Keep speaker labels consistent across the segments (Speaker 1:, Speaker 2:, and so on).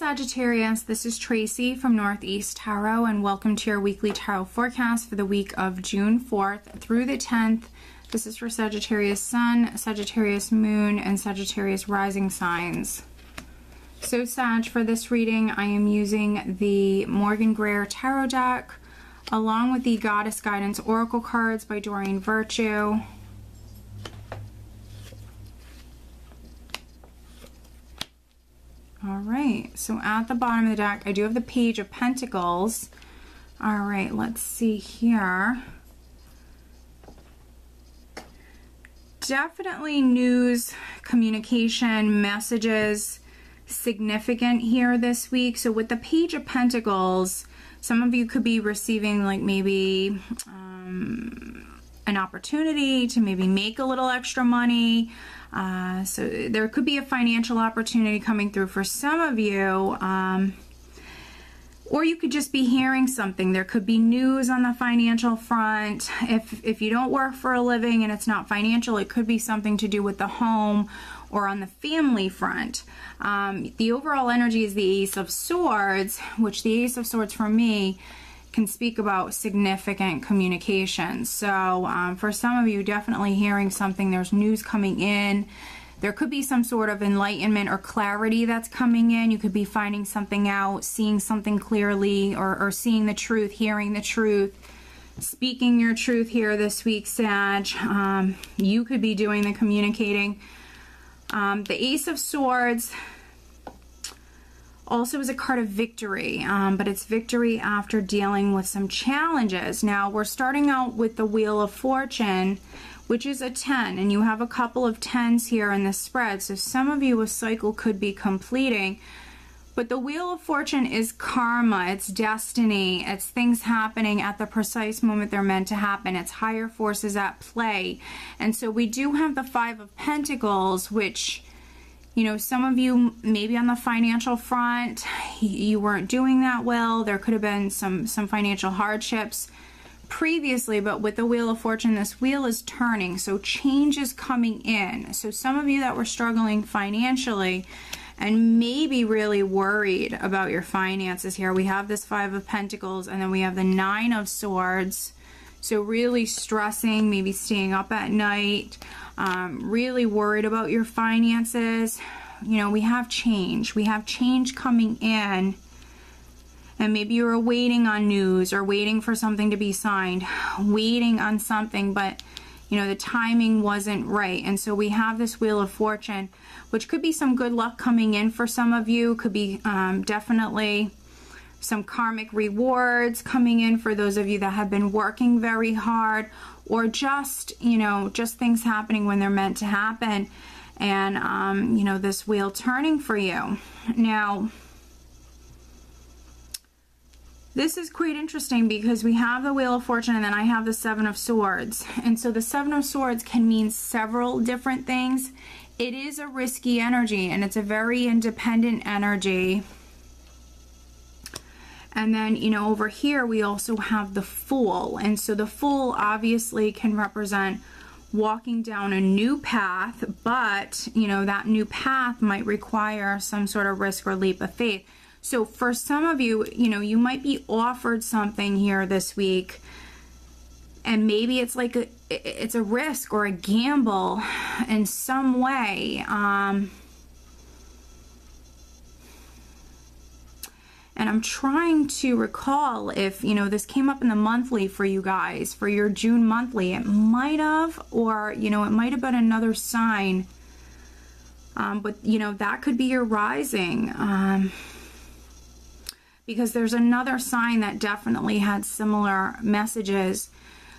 Speaker 1: Sagittarius, this is Tracy from Northeast Tarot, and welcome to your weekly tarot forecast for the week of June 4th through the 10th. This is for Sagittarius Sun, Sagittarius Moon, and Sagittarius Rising signs. So Sag, for this reading, I am using the Morgan Greer Tarot deck, along with the Goddess Guidance Oracle cards by Doreen Virtue. Alright, so at the bottom of the deck, I do have the Page of Pentacles. Alright, let's see here. Definitely news, communication, messages, significant here this week. So with the Page of Pentacles, some of you could be receiving like maybe an opportunity to maybe make a little extra money. So there could be a financial opportunity coming through for some of you, or you could just be hearing something. There could be news on the financial front. If you don't work for a living and it's not financial, it could be something to do with the home or on the family front. The overall energy is the Ace of Swords, which the Ace of Swords for me can speak about significant communication. So for some of you, definitely hearing something, there's news coming in. There could be some sort of enlightenment or clarity that's coming in. You could be finding something out, seeing something clearly, or seeing the truth, hearing the truth, speaking your truth here this week, Sag. You could be doing the communicating. The Ace of Swords also is a card of victory, but it's victory after dealing with some challenges. Now, we're starting out with the Wheel of Fortune, which is a 10, and you have a couple of 10s here in the spread, so some of you a cycle could be completing. But the Wheel of Fortune is karma, it's destiny, it's things happening at the precise moment they're meant to happen. It's higher forces at play. And so we do have the Five of Pentacles, which, you know, some of you maybe on the financial front, you weren't doing that well. There could have been some financial hardships previously, but with the Wheel of Fortune, this wheel is turning, so change is coming in. So some of you that were struggling financially and maybe really worried about your finances here, we have this Five of Pentacles, and then we have the Nine of Swords. So really stressing, maybe staying up at night, really worried about your finances. You know, we have change. We have change coming in. And maybe you were waiting on news or waiting for something to be signed, waiting on something, but, you know, the timing wasn't right. And so we have this Wheel of Fortune, which could be some good luck coming in for some of you. Could be definitely some karmic rewards coming in for those of you that have been working very hard, or just, you know, just things happening when they're meant to happen. And, you know, this wheel turning for you. Now, this is quite interesting because we have the Wheel of Fortune, and then I have the Seven of Swords. And so the Seven of Swords can mean several different things. It is a risky energy, and it's a very independent energy. And then, you know, over here we also have the Fool. And so the Fool obviously can represent walking down a new path, but, you know, that new path might require some sort of risk or leap of faith. So for some of you, you know, you might be offered something here this week, and maybe it's like it's a risk or a gamble in some way. And I'm trying to recall if, you know, this came up in the monthly for you guys, for your June monthly. It might have, or, you know, it might have been another sign. But, you know, that could be your rising. Because there's another sign that definitely had similar messages.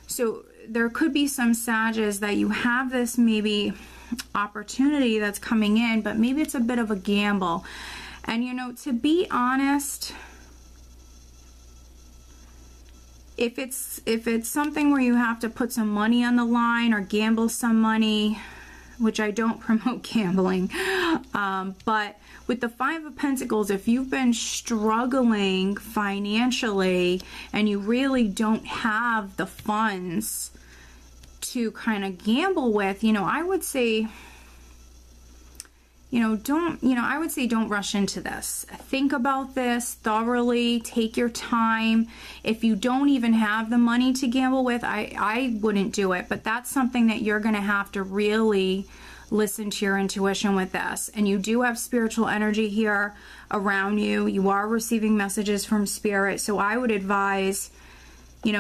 Speaker 1: So there could be some Sages that you have this maybe opportunity that's coming in, but maybe it's a bit of a gamble. And, you know, to be honest, if it's something where you have to put some money on the line or gamble some money, which I don't promote gambling, but with the Five of Pentacles, if you've been struggling financially and you really don't have the funds to kind of gamble with, you know, I would say I would say don't rush into this. Think about this thoroughly. Take your time. If you don't even have the money to gamble with, I wouldn't do it. But that's something that you're going to have to really listen to your intuition with this. And you do have spiritual energy here around you. You are receiving messages from spirit. So I would advise,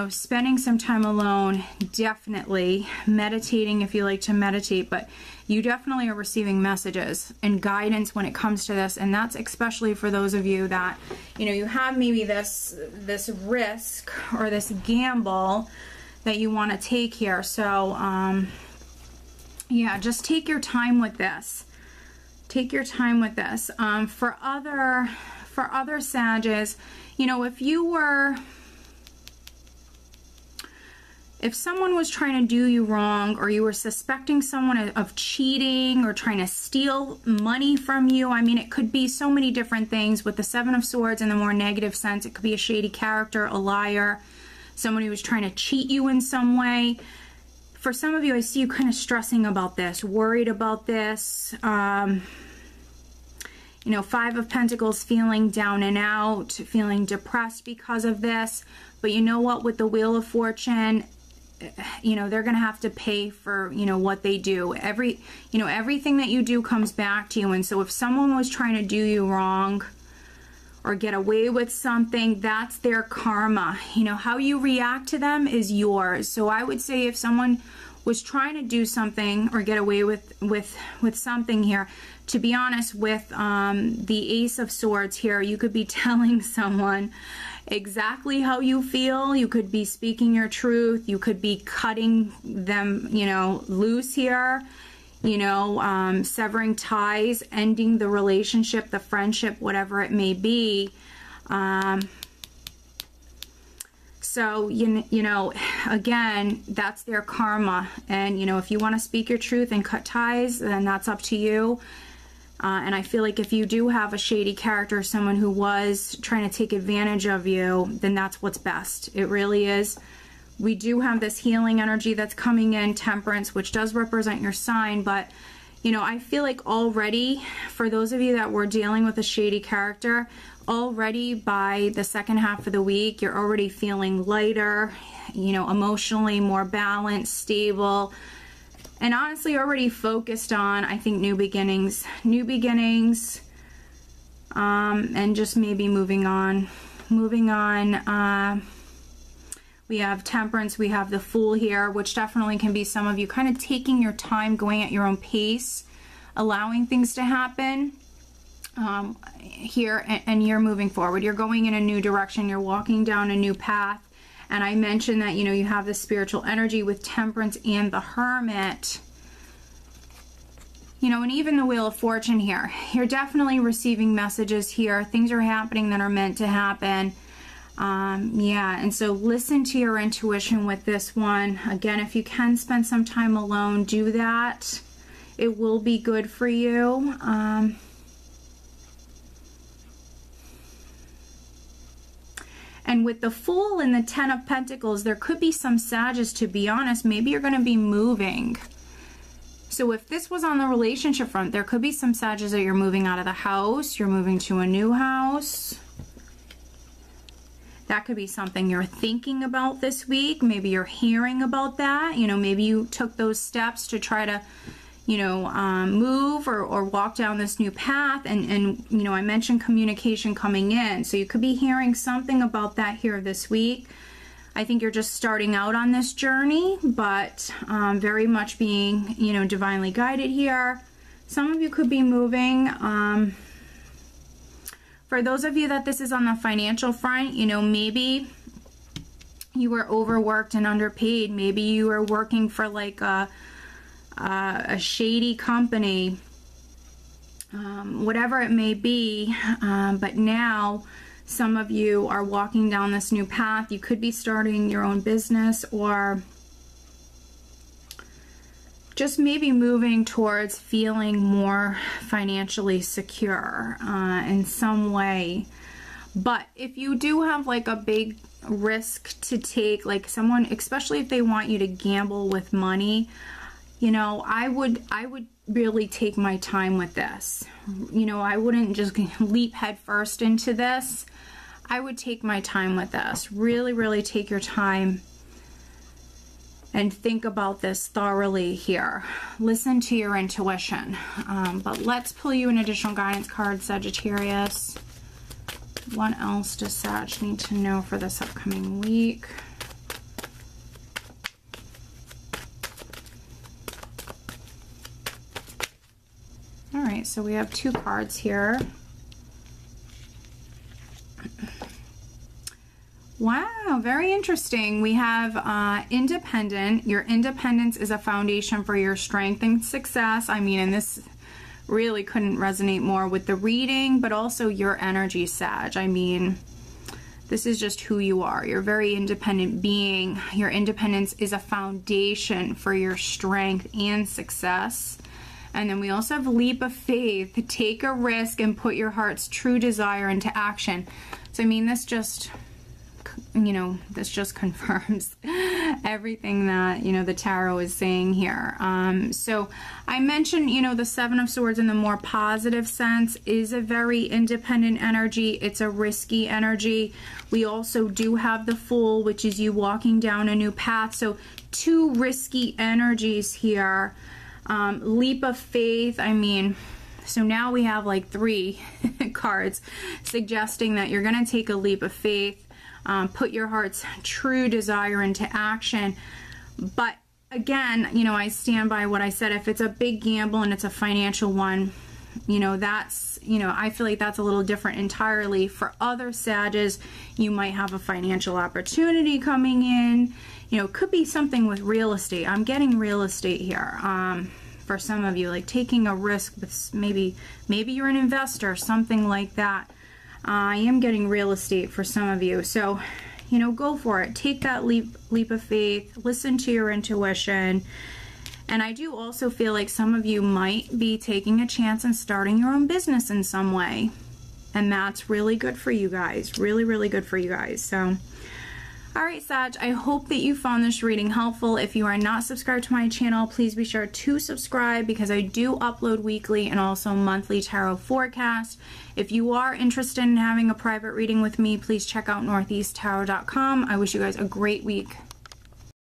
Speaker 1: spending some time alone, definitely meditating if you like to meditate, but you definitely are receiving messages and guidance when it comes to this. And that's especially for those of you that, you have maybe this risk or this gamble that you want to take here. So, yeah, just take your time with this. Take your time with this. For other Sages, if someone was trying to do you wrong, or you were suspecting someone of cheating or trying to steal money from you, I mean, it could be so many different things. With the Seven of Swords in the more negative sense, it could be a shady character, a liar, someone who was trying to cheat you in some way. For some of you, I see you kind of stressing about this, worried about this. Five of Pentacles, feeling down and out, feeling depressed because of this. But you know what? With the Wheel of Fortune, they're going to have to pay for, what they do. Everything that you do comes back to you. And so if someone was trying to do you wrong or get away with something, that's their karma. How you react to them is yours. So I would say if someone was trying to do something or get away with something here, to be honest, with the Ace of Swords here, you could be telling someone exactly how you feel. You could be speaking your truth. You could be cutting them, loose here, severing ties, ending the relationship, the friendship, whatever it may be. So, again, that's their karma. And, if you want to speak your truth and cut ties, then that's up to you. And I feel like if you do have a shady character, someone who was trying to take advantage of you, then that's what's best. It really is. We do have this healing energy that's coming in, Temperance, which does represent your sign. But, I feel like already, for those of you that were dealing with a shady character, already by the second half of the week, you're already feeling lighter, emotionally more balanced, stable, and honestly already focused on, I think, new beginnings, and just maybe moving on. We have Temperance, we have the Fool here, which definitely can be some of you kind of taking your time, going at your own pace, allowing things to happen here, and you're moving forward. You're going in a new direction. You're walking down a new path. And I mentioned that, you have the spiritual energy with Temperance and the Hermit. And even the Wheel of Fortune here. You're definitely receiving messages here. Things are happening that are meant to happen. Yeah, and so listen to your intuition with this one. Again, if you can spend some time alone, do that. It will be good for you. And with the Fool and the Ten of Pentacles, there could be some Sages, to be honest. Maybe you're going to be moving. So if this was on the relationship front, there could be some Sages that you're moving out of the house. You're moving to a new house. That could be something you're thinking about this week. Maybe you're hearing about that. Maybe you took those steps to try to, move or walk down this new path. And I mentioned communication coming in. So you could be hearing something about that here this week. I think you're just starting out on this journey, but very much being, divinely guided here. Some of you could be moving. For those of you that this is on the financial front, maybe you were overworked and underpaid. Maybe you were working for like a shady company, whatever it may be, but now some of you are walking down this new path. You could be starting your own business, or just maybe moving towards feeling more financially secure in some way. But if you do have like a big risk to take, like someone, especially if they want you to gamble with money, I would really take my time with this. You know, I wouldn't just leap head first into this. I would take my time with this. Really, really take your time and think about this thoroughly here. Listen to your intuition. But let's pull you an additional guidance card, Sagittarius. What else does Sag need to know for this upcoming week? All right, so we have 2 cards here. Wow, very interesting. We have independent. Your independence is a foundation for your strength and success. I mean, and this really couldn't resonate more with the reading, but also your energy, Sag. I mean, this is just who you are. You're a very independent being. Your independence is a foundation for your strength and success. And then we also have leap of faith. Take a risk and put your heart's true desire into action. So, I mean, this just, you know, this just confirms everything that, you know, the tarot is saying here. So I mentioned, you know, the 7 of Swords in the more positive sense is a very independent energy. It's a risky energy. We also do have the Fool, which is you walking down a new path. So 2 risky energies here. Leap of faith, I mean, so now we have like 3 cards suggesting that you're going to take a leap of faith, put your heart's true desire into action. But again, you know, I stand by what I said. If it's a big gamble and it's a financial one, you know, that's, you know, I feel like that's a little different entirely. For other Sages, you might have a financial opportunity coming in. You know, it could be something with real estate. I'm getting real estate here. For some of you, like taking a risk with maybe you're an investor, something like that. I am getting real estate for some of you. So, you know, go for it. Take that leap of faith. Listen to your intuition. And I do also feel like some of you might be taking a chance and starting your own business in some way. And that's really good for you guys. Really, really good for you guys. So, all right, Sag, I hope that you found this reading helpful. If you are not subscribed to my channel, please be sure to subscribe because I do upload weekly and also monthly tarot forecasts. If you are interested in having a private reading with me, please check out northeasttarot.com. I wish you guys a great week.